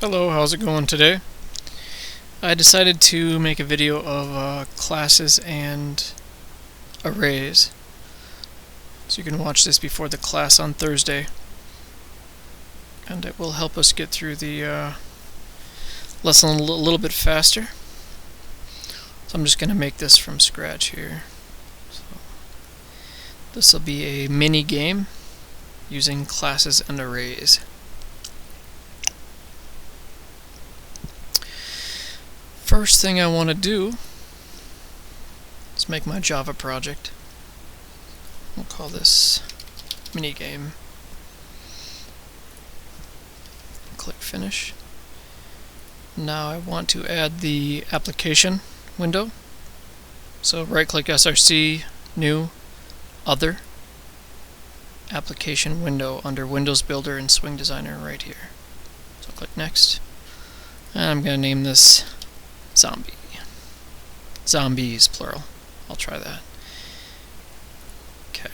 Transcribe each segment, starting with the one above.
Hello, how's it going today? I decided to make a video of classes and arrays. So you can watch this before the class on Thursday. And it will help us get through the lesson a little bit faster. So I'm just going to make this from scratch here. So this will be a mini game using classes and arrays. First thing I want to do is make my Java project. We'll call this minigame. Click Finish. Now I want to add the application window. So right-click SRC, New, Other, Application Window under WindowBuilder and Swing Designer right here. So click Next. And I'm going to name this Zombie. Zombies, plural. I'll try that. Okay.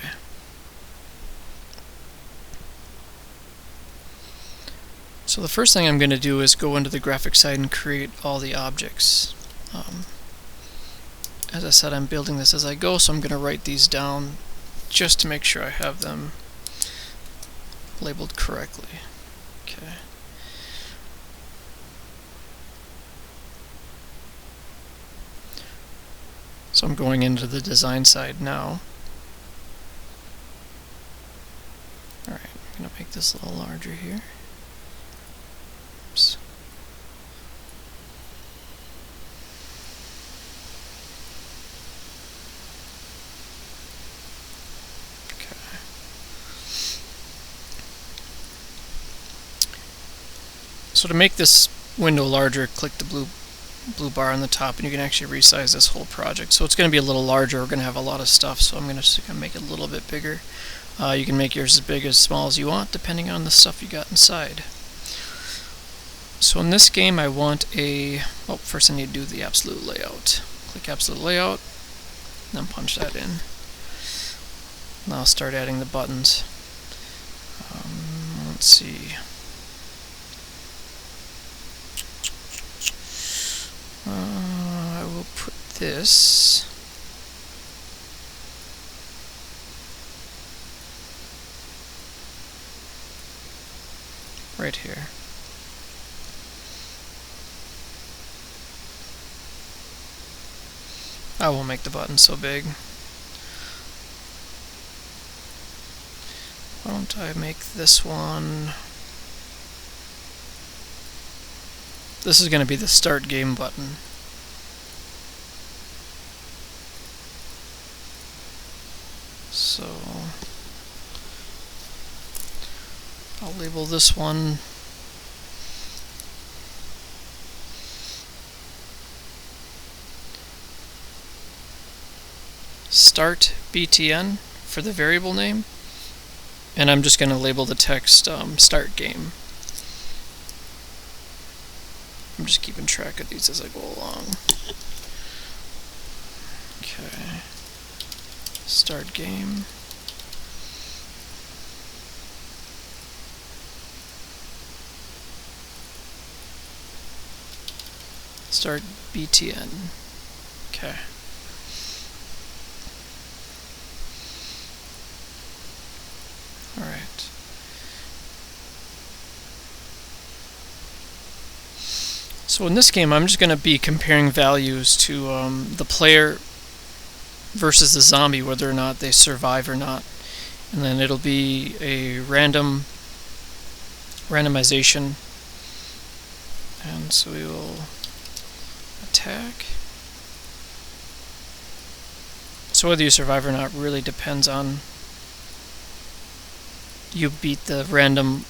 So the first thing I'm going to do is go into the graphics side and create all the objects. As I said, I'm building this as I go, so I'm going to write these down just to make sure I have them labeled correctly. Okay. So I'm going into the design side now. Alright, I'm going to make this a little larger here. Oops. Okay. So to make this window larger, click the blue bar on the top, and you can actually resize this whole project. So it's going to be a little larger. We're going to have a lot of stuff, so I'm going to make it a little bit bigger. You can make yours as big as small as you want, depending on the stuff you got inside. So in this game, I want first I need to do the absolute layout. Click absolute layout, then punch that in. Now I'll start adding the buttons. Let's see. I will put this right here. I won't make the button so big. Why don't I make this one? This is going to be the start game button. So I'll label this one Start BTN for the variable name, and I'm just going to label the text Start Game. I'm just keeping track of these as I go along. Okay. Start game. Start BTN. Okay. Alright. So in this game, I'm just going to be comparing values to the player versus the zombie, whether or not they survive or not. And then it'll be a randomization. And so we will attack. So whether you survive or not really depends on you beat the random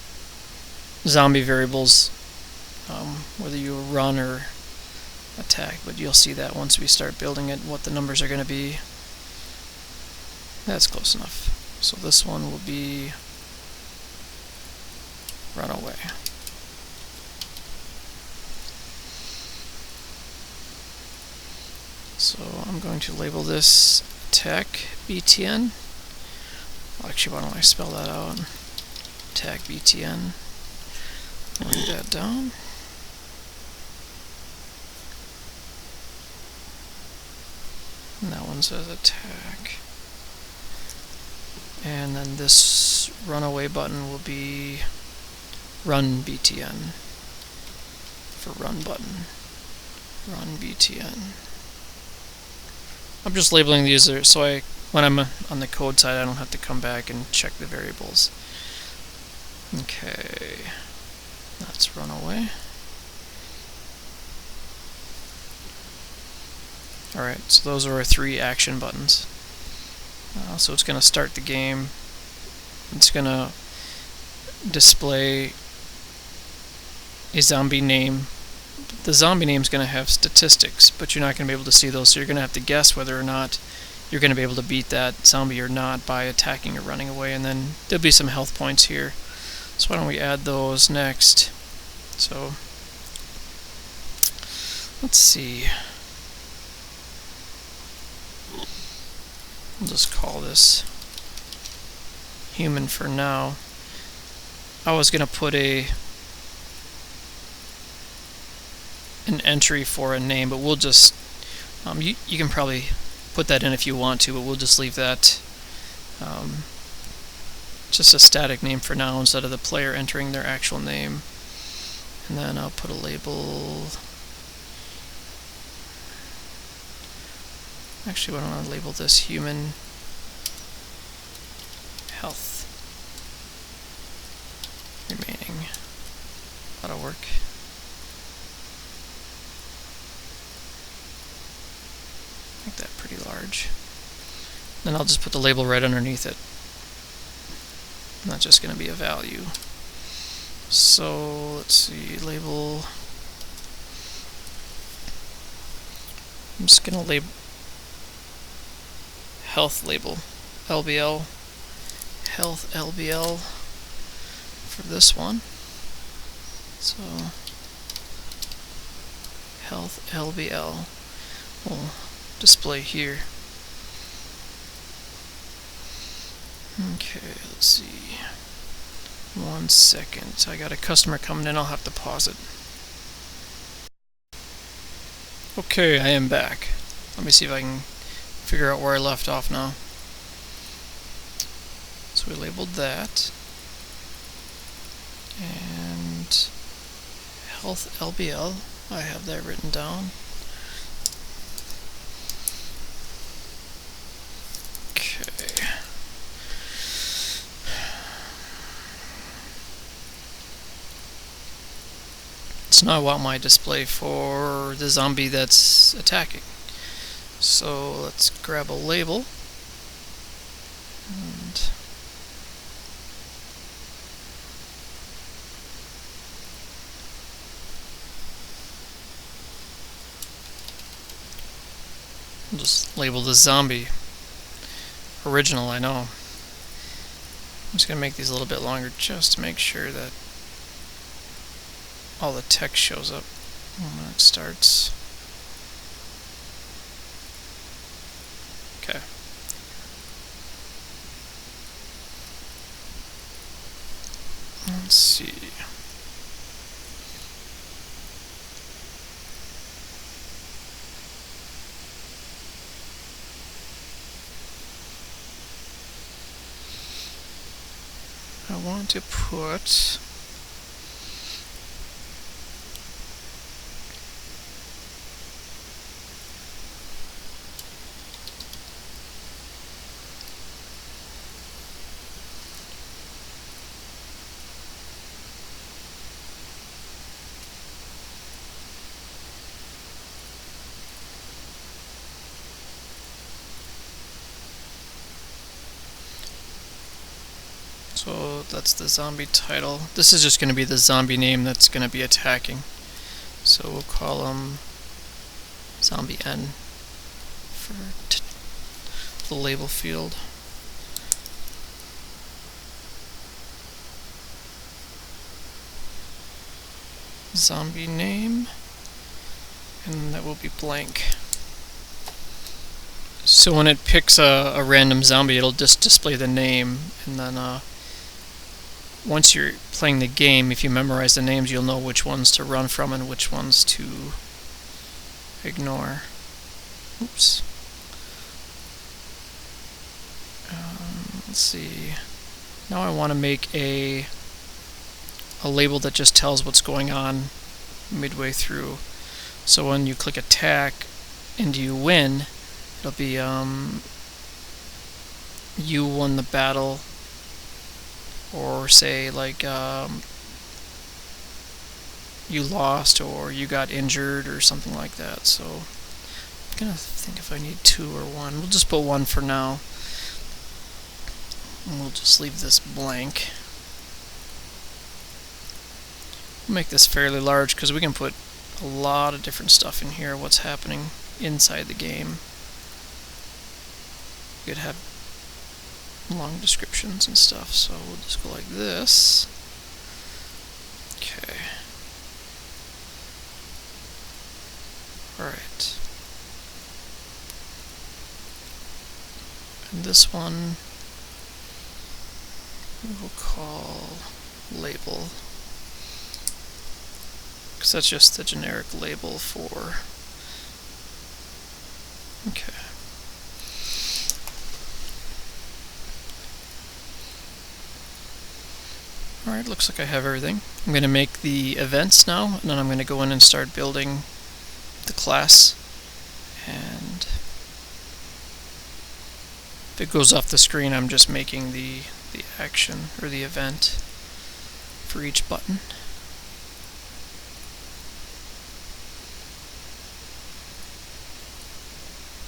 zombie variables, whether you run or attack, but you'll see that once we start building it, what the numbers are going to be. That's close enough. So this one will be Runaway. So I'm going to label this Attack BTN. Well, actually, why don't I spell that out? Attack BTN. Write that down. And that one says attack. And then this runaway button will be run BTN for run button. Run BTN. I'm just labeling these so when I'm on the code side, I don't have to come back and check the variables. Okay, that's runaway. Alright, so those are our 3 action buttons. So it's going to start the game. It's going to display a zombie name. The zombie name is going to have statistics, but you're not going to be able to see those, so you're going to have to guess whether or not you're going to be able to beat that zombie or not by attacking or running away, and then there'll be some health points here. So why don't we add those next? So let's see. We'll just call this human for now. I was going to put an entry for a name, but we'll just you can probably put that in if you want to, but we'll just leave that just a static name for now instead of the player entering their actual name. And then I'll put a label. Actually, why don't I label this human health remaining. That'll work. Make that pretty large. Then I'll just put the label right underneath it. And that's just going to be a value. So let's see, label. I'm just going to label health label LBL, health LBL for this one. So health LBL will display here. Okay, let's see. 1 second. I got a customer coming in, I'll have to pause it. Okay, I am back. Let me see if I can figure out where I left off now. So we labeled that. And health LBL, I have that written down. Okay. So now I want my display for the zombie that's attacking. So let's grab a label and we'll just label the zombie original. I know. I'm just going to make these a little bit longer just to make sure that all the text shows up when it starts. Okay. Let's see. I want to put so that's the zombie title. This is just going to be the zombie name that's going to be attacking. So we'll call him zombie N for the label field. Zombie name, and that will be blank. So when it picks a random zombie, it'll just display the name, and then once you're playing the game, if you memorize the names, you'll know which ones to run from and which ones to ignore. Oops. let's see. Now I want to make a label that just tells what's going on midway through. So when you click attack and you win, it'll be you won the battle, or say like you lost or you got injured or something like that. So I'm gonna think if I need 2 or 1. We'll just put 1 for now. And we'll just leave this blank. We'll make this fairly large because we can put a lot of different stuff in here, what's happening inside the game. We could have long descriptions and stuff, so we'll just go like this. Okay. Alright. And this one we will call label, because that's just the generic label for. Okay. Alright, looks like I have everything. I'm going to make the events now, and then I'm going to go in and start building the class. And if it goes off the screen, I'm just making the action or the event for each button.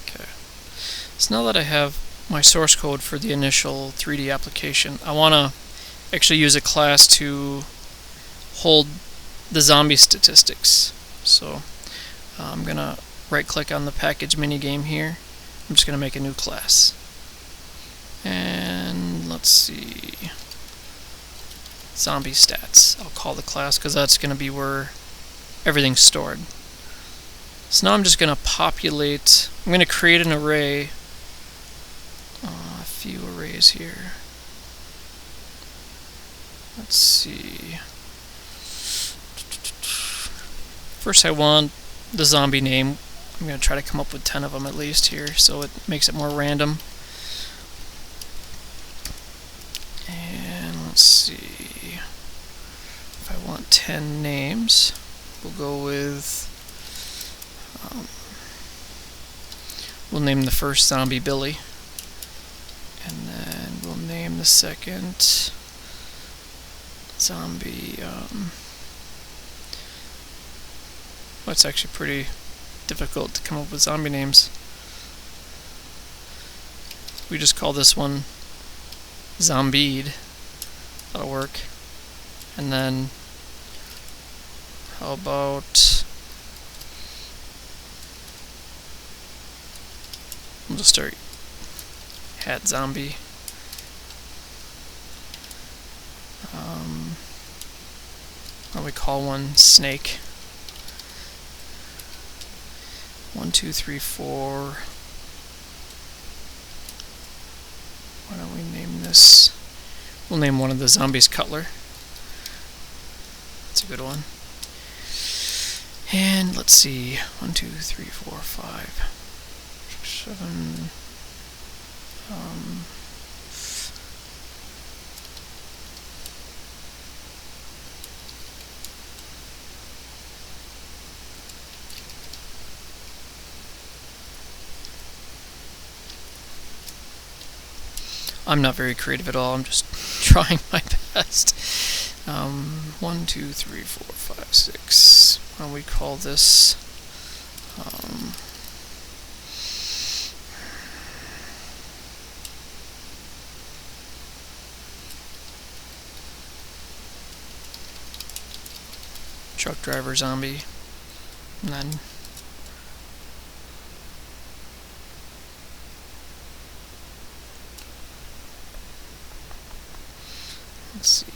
Okay. So now that I have my source code for the initial 3D application, I want to actually use a class to hold the zombie statistics. So I'm going to right click on the package minigame here. I'm just going to make a new class. And let's see, zombie stats. I'll call the class because that's going to be where everything's stored. So now I'm just going to populate, I'm going to create an array, a few arrays here. Let's see. First I want the zombie name. I'm going to try to come up with 10 of them at least here, so it makes it more random. And let's see. If I want 10 names, we'll go with, we'll name the first zombie Billy. And then we'll name the second zombie, well, it's actually pretty difficult to come up with zombie names. We just call this one Zombied. That'll work. And then how about, we'll just start Hat Zombie. What we call one Snake. 1, 2, 3, 4. Why don't we name this? We'll name one of the zombies Cutler. That's a good one. And let's see. 1, 2, 3, 4, 5, 6, 7. I'm not very creative at all, I'm just trying my best. 1, 2, 3, 4, 5, 6. Why don't we call this Truck Driver Zombie. And then let's see.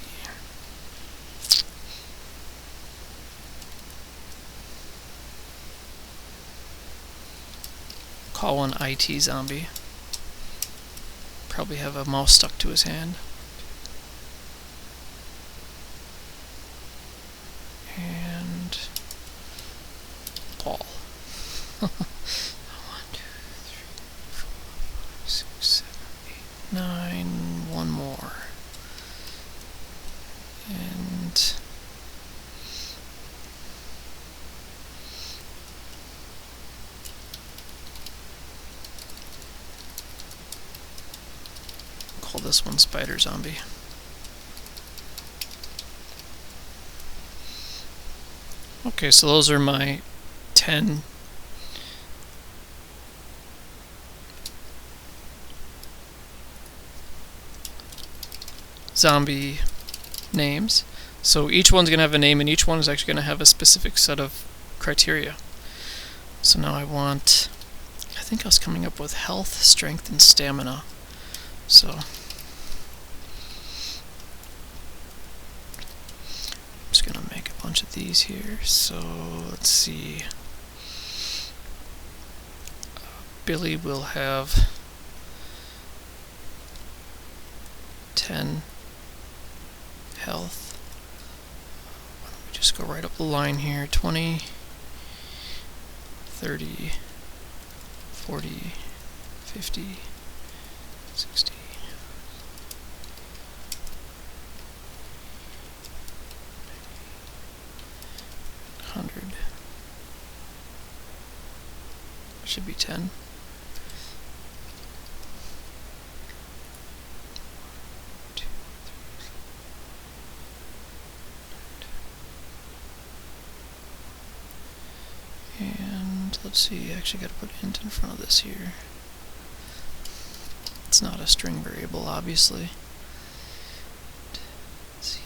Call one IT Zombie. Probably have a mouse stuck to his hand. And Paul. 1, 2, 3, 4, 5, 6, 7, 8, 9. this one Spider Zombie. Okay, so those are my 10 zombie names. So each one's going to have a name, and each one is actually going to have a specific set of criteria. So now I think I was coming up with health, strength, and stamina. So I'm just going to make a bunch of these here. So let's see. Billy will have 10 health. Why don't we just go right up the line here? 20, 30, 40, 50, 60. 100. Should be 10. And let's see, I actually got to put int in front of this here. It's not a string variable, obviously. Let's see.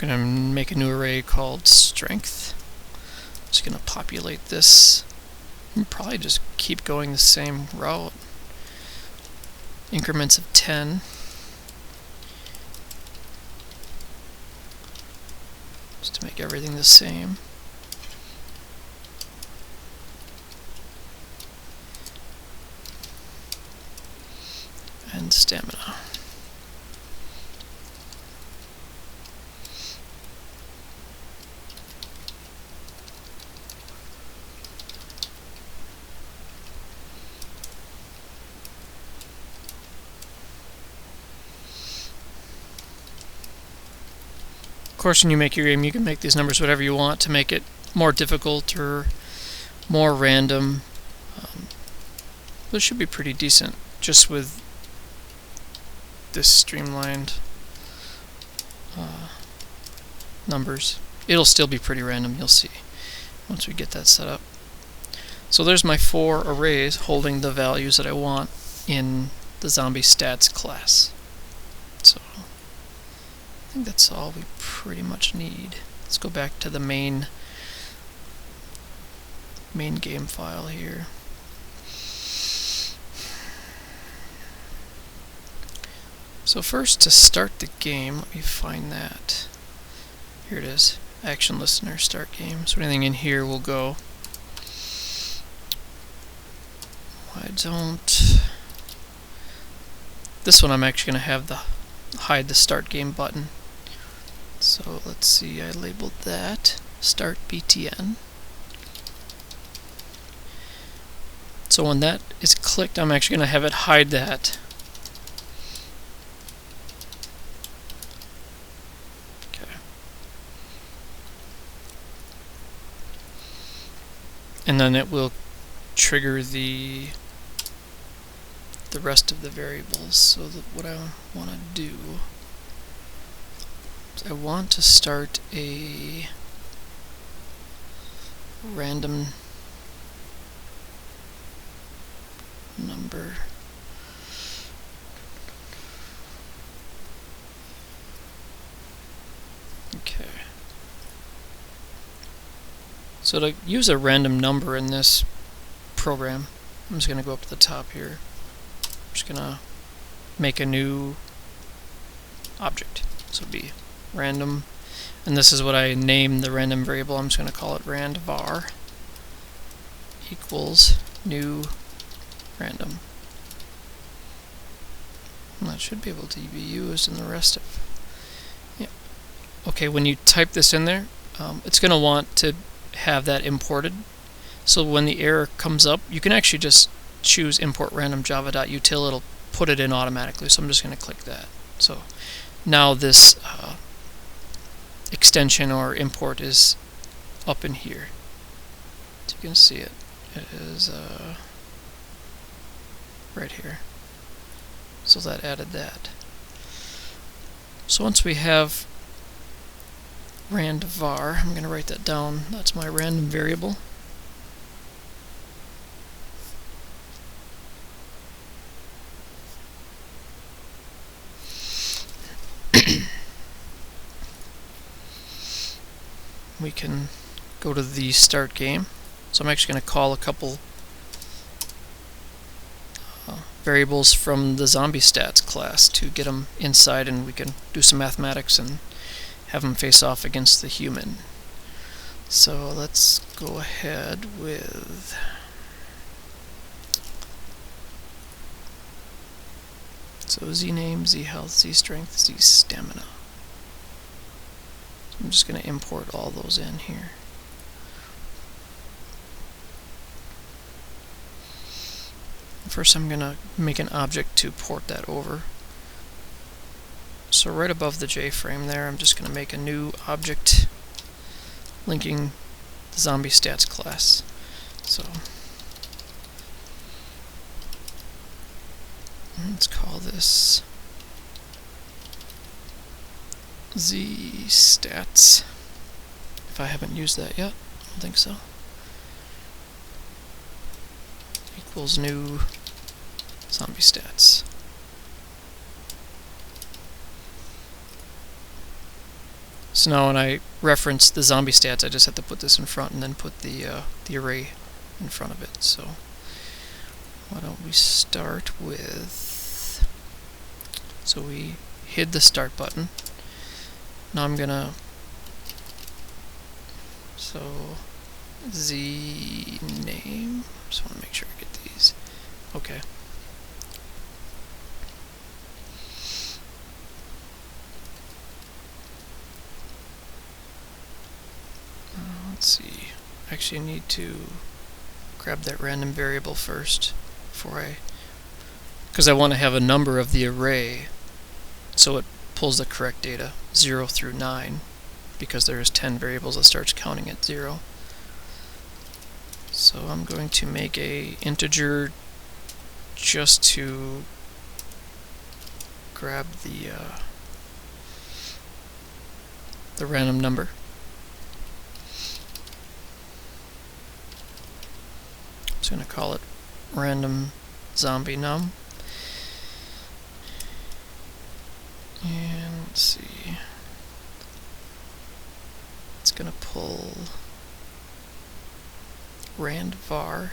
I'm going to make a new array called strength. I'm just going to populate this and probably just keep going the same route. Increments of 10. Just to make everything the same. And stamina. Of course, when you make your game, you can make these numbers whatever you want to make it more difficult or more random. But it should be pretty decent just with this streamlined numbers. It'll still be pretty random, you'll see, once we get that set up. So there's my 4 arrays holding the values that I want in the zombie stats class. So I think that's all we pretty much need. Let's go back to the main game file here. So first, to start the game, let me find that. Here it is, action listener, start game. So anything in here will go. Why don't... This one I'm actually going to have the hide the start game button. So let's see, I labeled that start BTN. So when that is clicked, I'm actually going to have it hide that. Okay. And then it will trigger the rest of the variables. So what I want to do is I want to start a random number. Okay. So to use a random number in this program, I'm just going to go up to the top here. I'm just going to make a new object. So it'll be random, and this is what I name the random variable. I'm just going to call it randvar equals new random. And that should be able to be used in the rest of. Yeah. Okay, when you type this in there, it's going to want to have that imported. So when the error comes up, you can actually just choose import random java.util. It'll put it in automatically. So I'm just going to click that. So now this extension or import is up in here. So you can see it. It is right here. So that added that. So once we have rand_var, I'm going to write that down. That's my random variable. We can go to the start game. So I'm actually going to call a couple variables from the zombie stats class to get them inside, and we can do some mathematics and have them face off against the human. So let's go ahead with Z name, Z health, Z strength, Z stamina. So I'm just going to import all those in here. First I'm going to make an object to port that over. So right above the JFrame there, I'm just going to make a new object linking the zombie stats class. So let's call this Z stats. If I haven't used that yet, I don't think so. Equals new zombie stats. So now when I reference the zombie stats, I just have to put this in front and then put the array in front of it. So why don't we start with, so we hid the start button. Now I'm gonna, so Z name, just want to make sure I get these. Okay. Let's see. Actually, I need to grab that random variable first because I want to have a number of the array, so it pulls the correct data, 0 through 9, because there's 10 variables. It starts counting at 0. So I'm going to make a integer just to grab the random number. I'm just going to call it random zombie num. And let's see. It's going to pull rand_var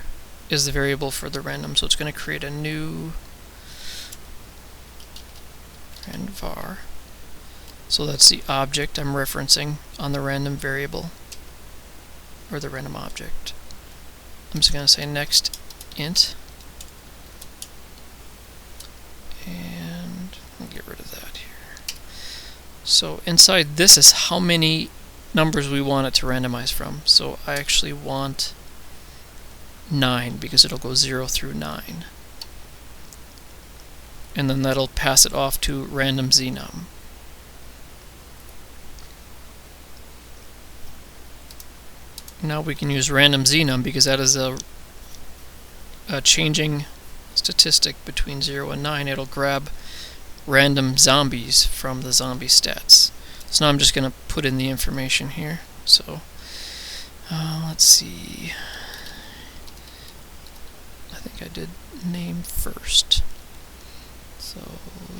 is the variable for the random, so it's going to create a new rand_var. So that's the object I'm referencing on the random variable, or the random object. I'm just going to say next int, and I'll get rid of that here. So inside this is how many numbers we want it to randomize from. So I actually want 9 because it'll go 0 through 9. And then that'll pass it off to random znum. Now we can use random znum because that is a changing statistic between 0 and 9. It'll grab random zombies from the zombie stats. So now I'm just going to put in the information here. So let's see. I think I did name first. So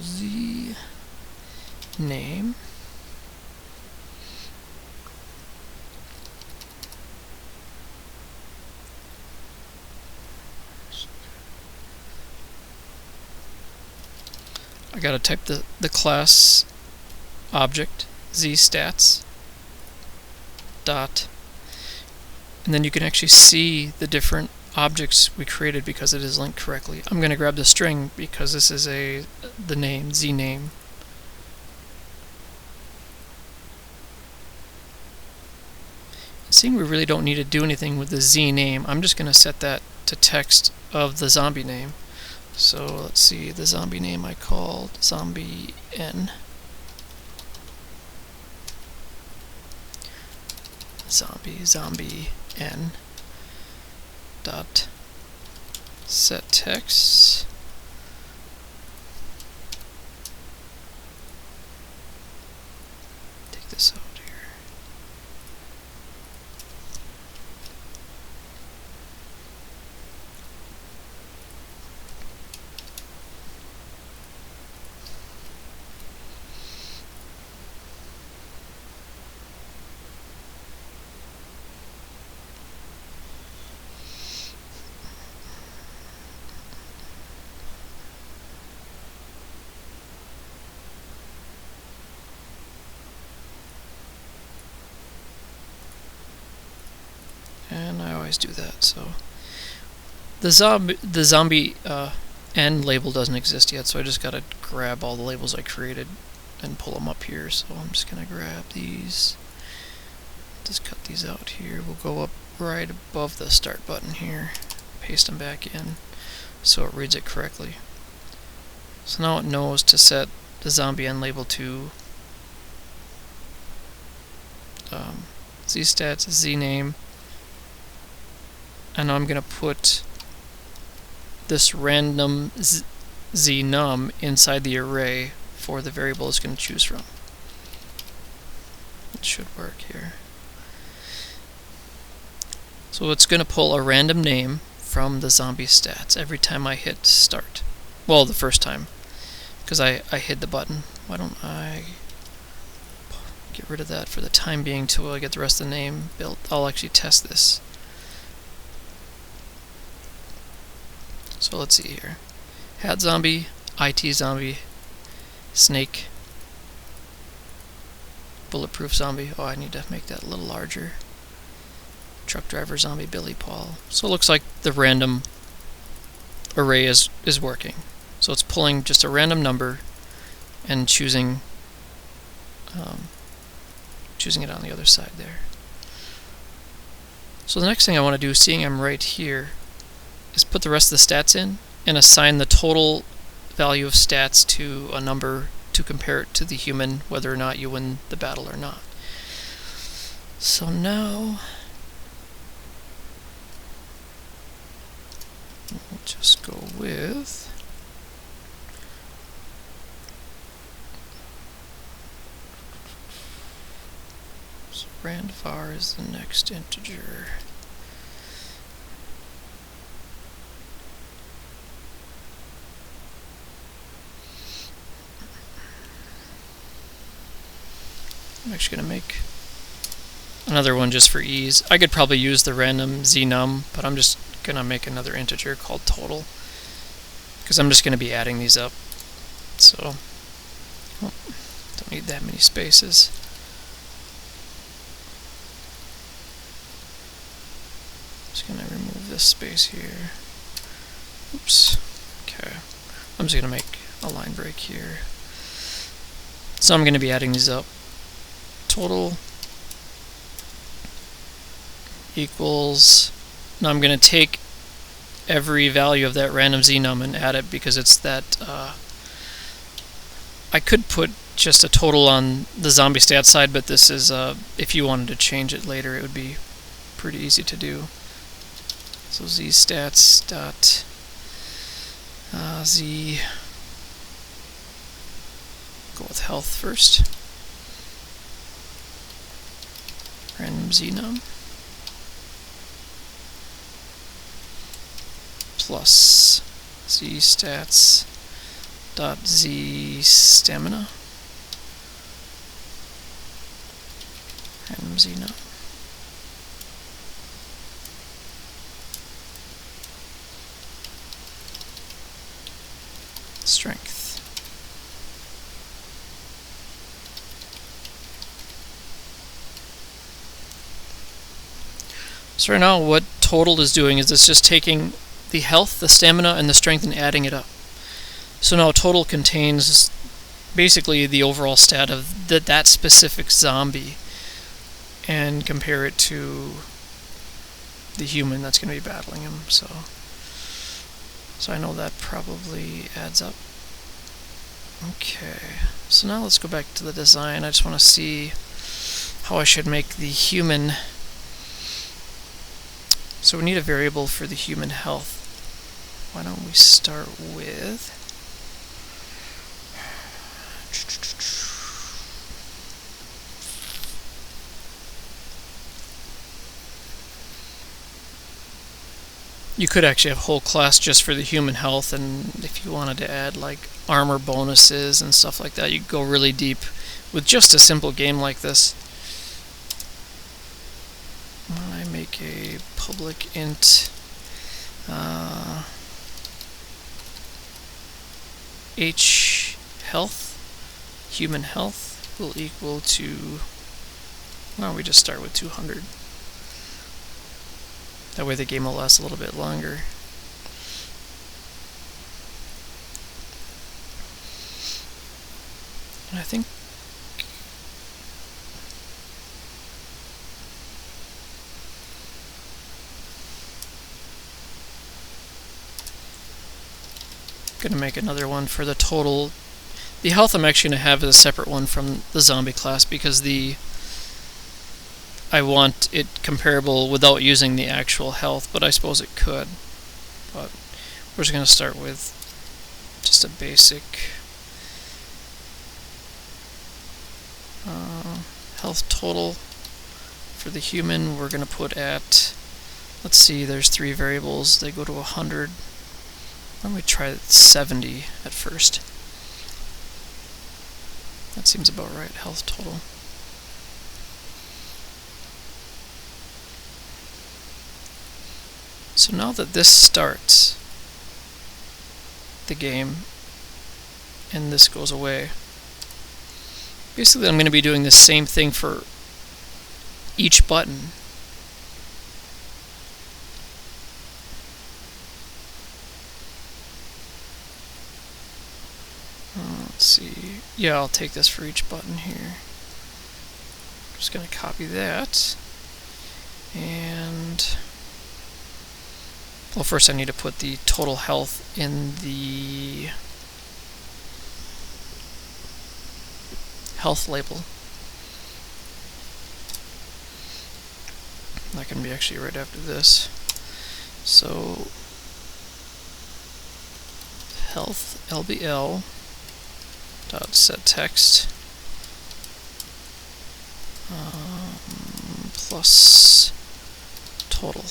Z name. I gotta type the class object zstats dot, and then you can actually see the different objects we created because it is linked correctly. I'm gonna grab the string because this is the name z name. seeing we really don't need to do anything with the Z name, I'm just going to set that to text of the zombie name. So let's see, the zombie name I called zombie N. Zombie N dot set text. Take this out here. And I always do that. So the zombie N label doesn't exist yet, so I just gotta grab all the labels I created and pull them up here. So I'm just gonna grab these, just cut these out here. We'll go up right above the start button here, paste them back in so it reads it correctly. So now it knows to set the zombie N label to ZStats, ZName, and now I'm going to put this random znum inside the array for the variable it's going to choose from. It should work here. So it's going to pull a random name from the zombie stats every time I hit start. Well, the first time, because I hid the button. Why don't I get rid of that for the time being till I get the rest of the name built? I'll actually test this. So let's see here. Hat zombie, IT zombie, snake, bulletproof zombie. Oh, I need to make that a little larger. Truck driver zombie, Billy Paul. So it looks like the random array is working. So it's pulling just a random number and choosing it on the other side there. So the next thing I want to do, seeing I'm right here, is put the rest of the stats in and assign the total value of stats to a number to compare it to the human, whether or not you win the battle or not. So now we'll just go with so randvar is the next integer. I'm actually going to make another one just for ease. I could probably use the random znum, but I'm just going to make another integer called total, because I'm just going to be adding these up. So, don't need that many spaces. Just going to remove this space here. Oops. Okay. I'm just going to make a line break here. So I'm going to be adding these up. Total equals, now I'm going to take every value of that random znum and add it, because it's that I could put just a total on the zombie stat side, but this is if you wanted to change it later, it would be pretty easy to do. So zstats dot z, go with health first. Random znum plus zstats dot z stamina, random znum strength. So right now what total is doing is it's just taking the health, the stamina, and the strength and adding it up. So now total contains basically the overall stat of that specific zombie. and compare it to the human that's going to be battling him. So I know that probably adds up. Okay, so now let's go back to the design. I just want to see how I should make the human. So we need a variable for the human health. Why don't we start with you could actually have a whole class just for the human health, and if you wanted to add like armor bonuses and stuff like that, you could go really deep with just a simple game like this. I make a public int h health, human health will equal to, well, we just start with 200. That way the game will last a little bit longer. And I think I'm going to make another one for the total. The health I'm actually going to have is a separate one from the zombie class because I want it comparable without using the actual health, but I suppose it could. But we're just going to start with just a basic health total for the human. We're going to put at, let's see, there's 3 variables. They go to 100. Why don't we try 70 at first? That seems about right, health total. So now that this starts the game and this goes away, basically I'm going to be doing the same thing for each button. Let's see. Yeah, I'll take this for each button here. I'm just going to copy that. And well, first I need to put the total health in the health label. That can be actually right after this. So health LBL dot set text plus total.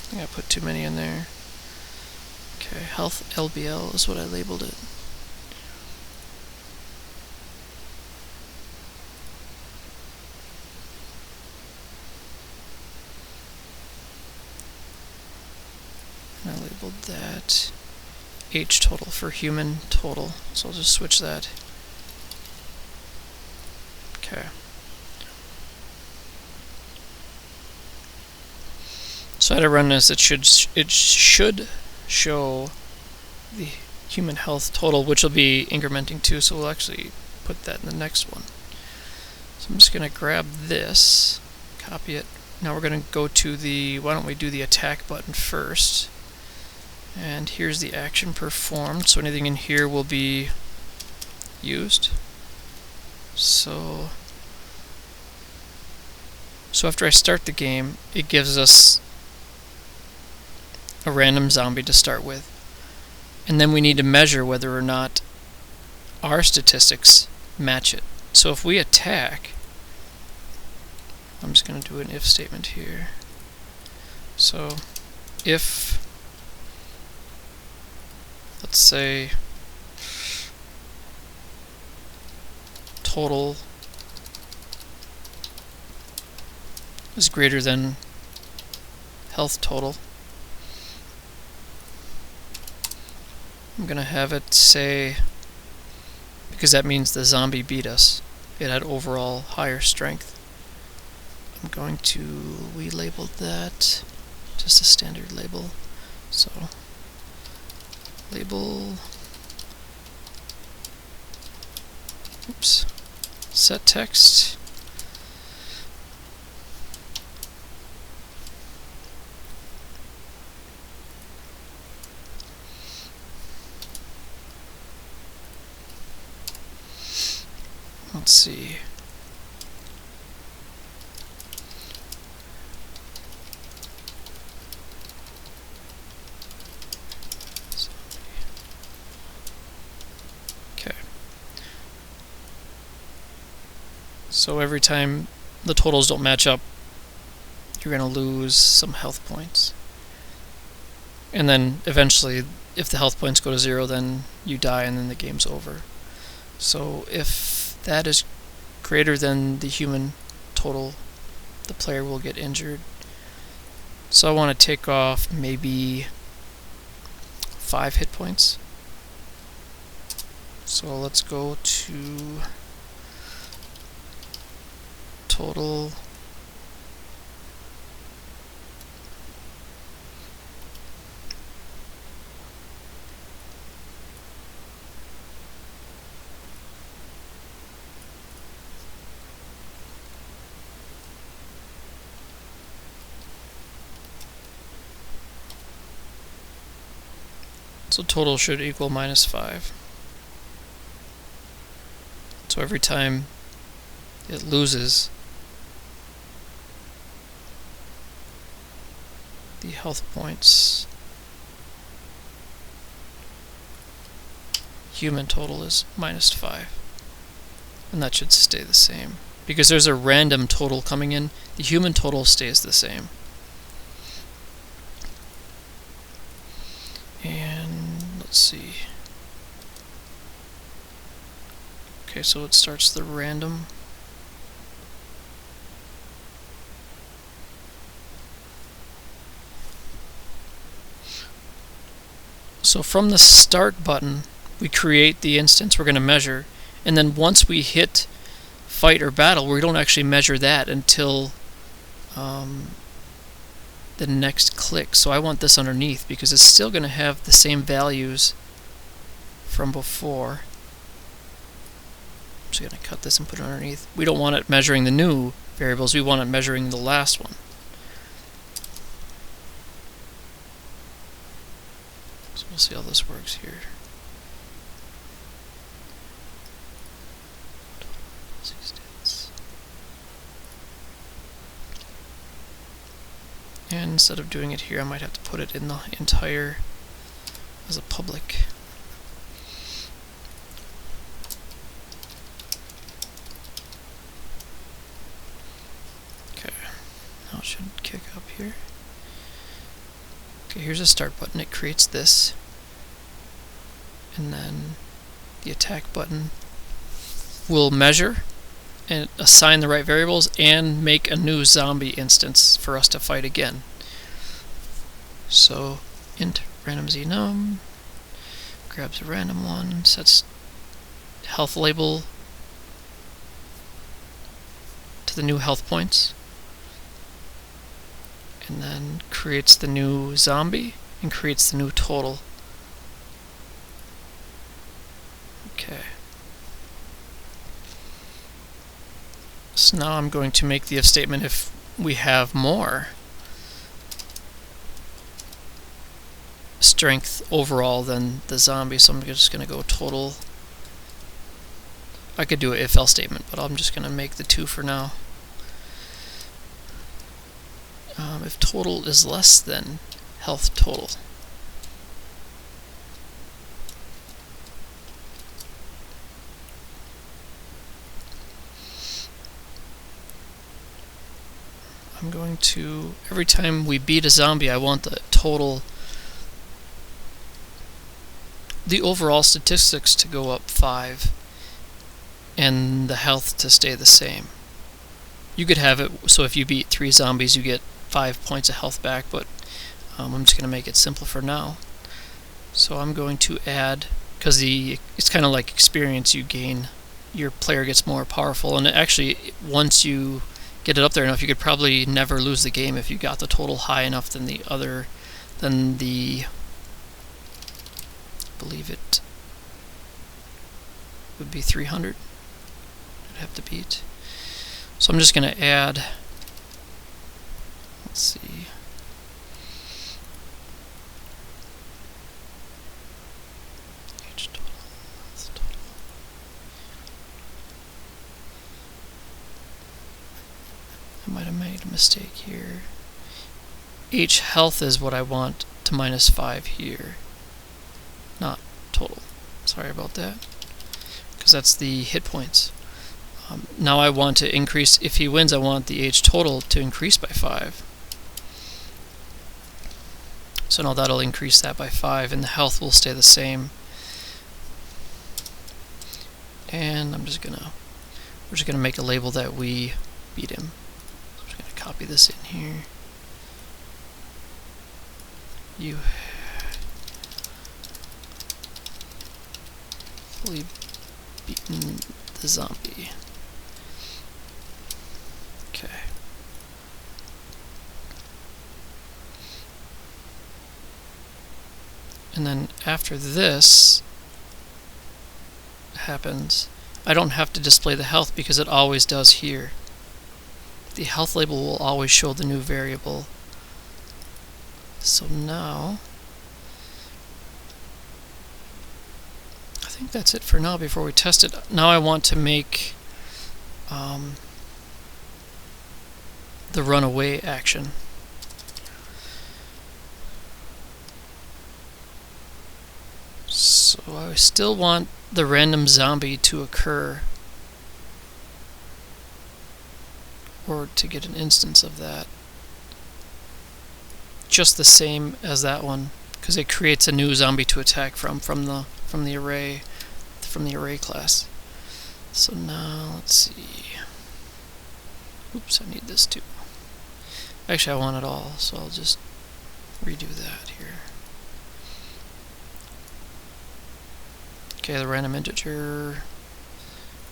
I think I put too many in there. Okay, health LBL is what I labeled it. And I labeled that H total for human total. So I'll just switch that. Okay. So I had to run this. It should show the human health total, which will be incrementing too. So we'll actually put that in the next one. So I'm just going to grab this, copy it. Now we're going to go to the. Why don't we do the attack button first? And here's the action performed. So anything in here will be used. So after I start the game, it gives us a random zombie to start with, and then we need to measure whether or not our statistics match it. So if we attack, I'm just going to do an if statement here. So if, let's say, total is greater than health total, I'm gonna have it say, because that means the zombie beat us, it had overall higher strength. I'm going to, we labeled that just a standard label, so label, oops, set text, let's see, okay, so every time the totals don't match up, you're going to lose some health points. And then eventually, if the health points go to 0, then you die and then the game's over. So if that is greater than the human total, the player will get injured. So I want to take off maybe 5 hit points. So let's go to total. So total should equal -5. So every time it loses the health points, human total is -5. And that should stay the same. Because there's a random total coming in, the human total stays the same. And let's see. Okay, so it starts the random. So from the start button, we create the instance we're going to measure, and then once we hit fight or battle, we don't actually measure that until the next click. So I want this underneath because it's still going to have the same values from before. I'm just going to cut this and put it underneath. We don't want it measuring the new variables, we want it measuring the last one. So we'll see how this works here. And instead of doing it here, I might have to put it in the entire as a public. Okay, now it should kick up here. Okay, here's a start button. It creates this. And then the attack button will measure and assign the right variables and make a new zombie instance for us to fight again. So int random znum grabs a random one, sets health label to the new health points, and then creates the new zombie and creates the new total. Okay. So now I'm going to make the if statement if we have more strength overall than the zombie. So I'm just going to go total. I could do an if else statement, but I'm just going to make the 2 for now. If total is less than health total. I'm going to, every time we beat a zombie, I want the total, the overall statistics to go up 5 and the health to stay the same. You could have it so if you beat 3 zombies you get 5 points of health back, but I'm just going to make it simple for now. So I'm going to add, because it's kind of like experience you gain, your player gets more powerful, and actually once you get it up there enough, you could probably never lose the game if you got the total high enough than I believe it would be 300 I'd have to beat. So I'm just going to add, let's see, I might have made a mistake here. H health is what I want to -5 here, not total. Sorry about that, because that's the hit points. Now I want to increase, if he wins, I want the H total to increase by 5. So now that'll increase that by 5, and the health will stay the same. And we're just gonna make a label that we beat him. I'm just gonna copy this in here. You fully beaten the zombie. Okay. And then after this happens, I don't have to display the health because it always does here. The health label will always show the new variable. So now, I think that's it for now before we test it. Now I want to make the runaway action. So I still want the random zombie to occur, or to get an instance of that, just the same as that one, because it creates a new zombie to attack from the array class. So now let's see. Oops, I need this too. Actually, I want it all, so I'll just redo that here. Okay, the random integer,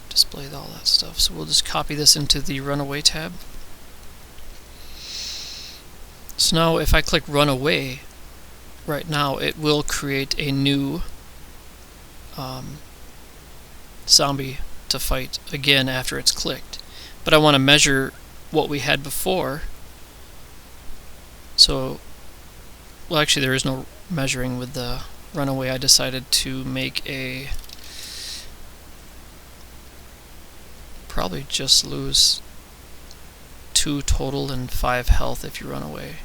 display all that stuff. So we'll just copy this into the runaway tab. So now if I click runaway right now, it will create a new zombie to fight again after it's clicked. But I want to measure what we had before. So, well, actually there is no measuring with the runaway. I decided to make probably just lose 2 total and 5 health if you run away.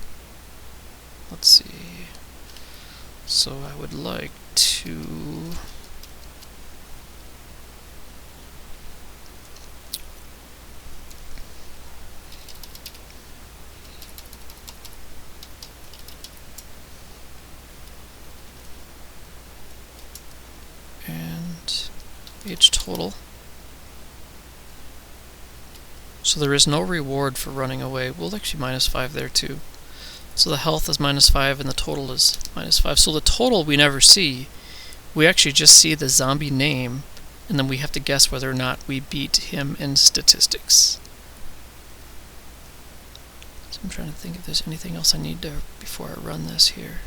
Let's see. So I would like to H total. So there is no reward for running away. We'll actually -5 there too. So the health is -5 and the total is -5. So the total we never see. We actually just see the zombie name, and then we have to guess whether or not we beat him in statistics. So I'm trying to think if there's anything else I need to before I run this here.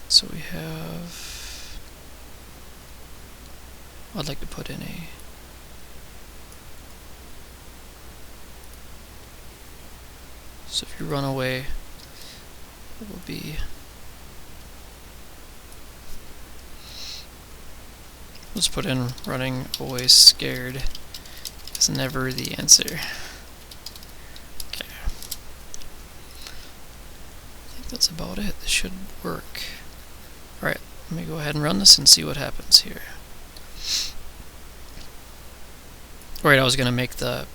So we have, I'd like to put in so if you run away, it will be, let's put in running away scared. It's never the answer. Okay. I think that's about it. This should work. Alright, let me go ahead and run this and see what happens here. Alright, I was going to make the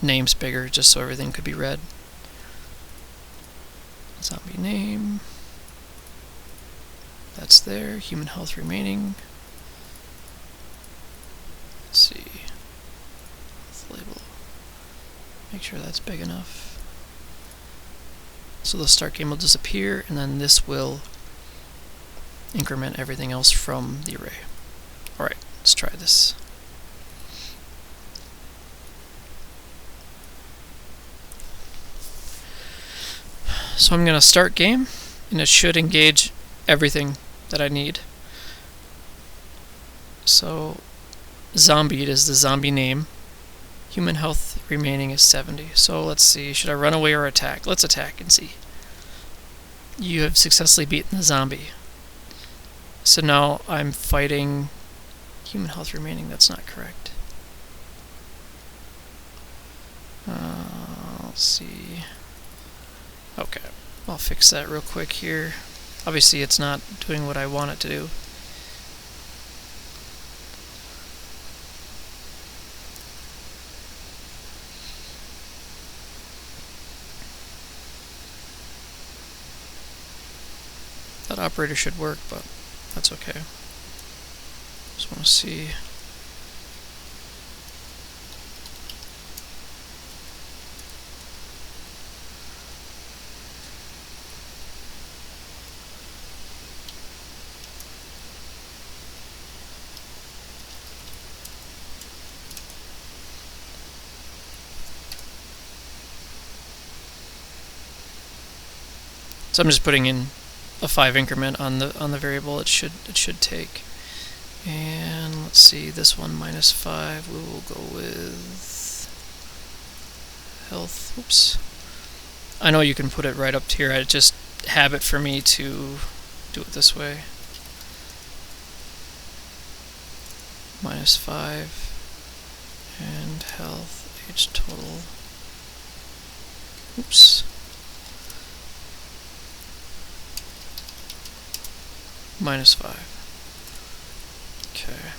names bigger just so everything could be read. Zombie name. That's there. Human health remaining. Let's see. Let's label. Make sure that's big enough. So the start game will disappear, and then this will increment everything else from the array. Alright, let's try this. So I'm going to start game, and it should engage everything that I need. So zombie is the zombie name. Human health remaining is 70. So let's see, should I run away or attack? Let's attack and see. You have successfully beaten the zombie. So now I'm fighting human health remaining. That's not correct. Let's see. Okay, I'll fix that real quick here. Obviously it's not doing what I want it to do. That operator should work, but that's okay. Just want to see. So I'm just putting in a 5 increment on the variable it should take. And let's see, this one -5, we will go with health. Oops. I know you can put it right up here. It's just habit for me to do it this way. -5 and health, age total. Oops. -5. Okay.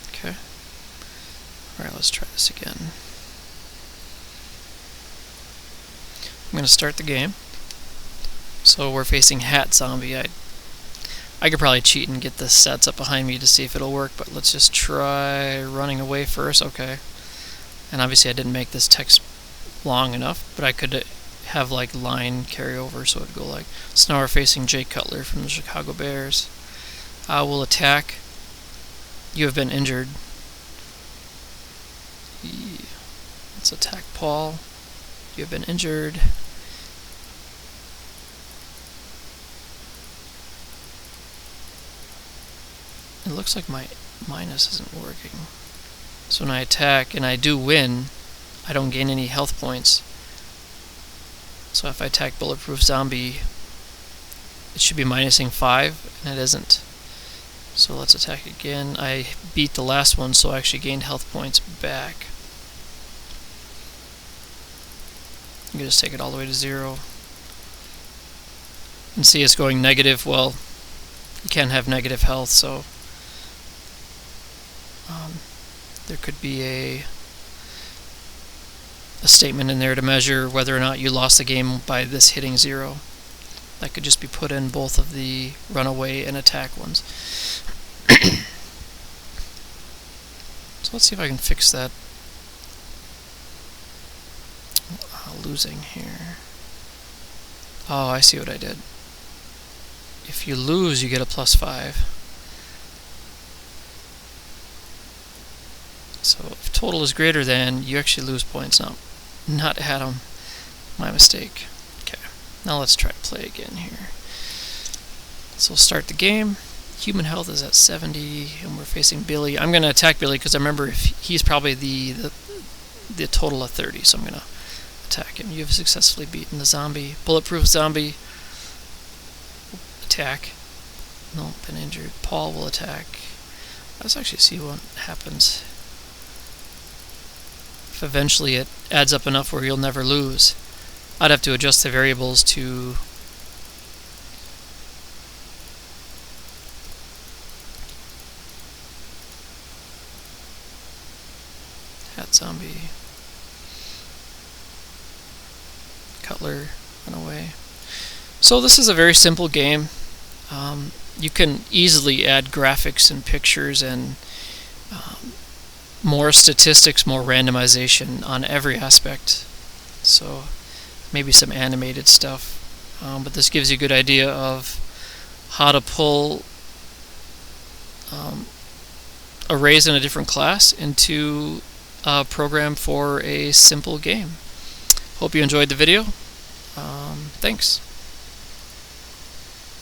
Okay. Alright, let's try this again. I'm going to start the game. So we're facing Hat Zombie. I could probably cheat and get the sets up behind me to see if it'll work, but let's just try running away first. Okay. And obviously I didn't make this text long enough, but I could have like line carryover, so it'd go like, so now we're facing Jay Cutler from the Chicago Bears. We'll attack. You have been injured. Let's attack Paul. You have been injured. It looks like my minus isn't working. So when I attack and I do win, I don't gain any health points. So if I attack Bulletproof Zombie, it should be minusing 5, and it isn't. So let's attack again. I beat the last one, so I actually gained health points back. You can just take it all the way to 0. And see it's going negative. Well, you can't have negative health, so there could be a statement in there to measure whether or not you lost the game by this hitting 0. That could just be put in both of the runaway and attack ones. So let's see if I can fix that losing here. Oh, I see what I did. If you lose, you get a +5. So if total is greater than, you actually lose points. No, not Adam. My mistake. Okay, now let's try to play again here. So we'll start the game. Human health is at 70, and we're facing Billy. I'm going to attack Billy because I remember he's probably the total of 30, so I'm going to attack him. You have successfully beaten the zombie. Bulletproof Zombie. Attack. No, been injured. Paul will attack. Let's actually see what happens. If eventually it adds up enough where you'll never lose, I'd have to adjust the variables to Hat Zombie. simpler in a way. So this is a very simple game. You can easily add graphics and pictures and more statistics, more randomization on every aspect. So maybe some animated stuff. But this gives you a good idea of how to pull arrays in a different class into a program for a simple game. Hope you enjoyed the video. Thanks.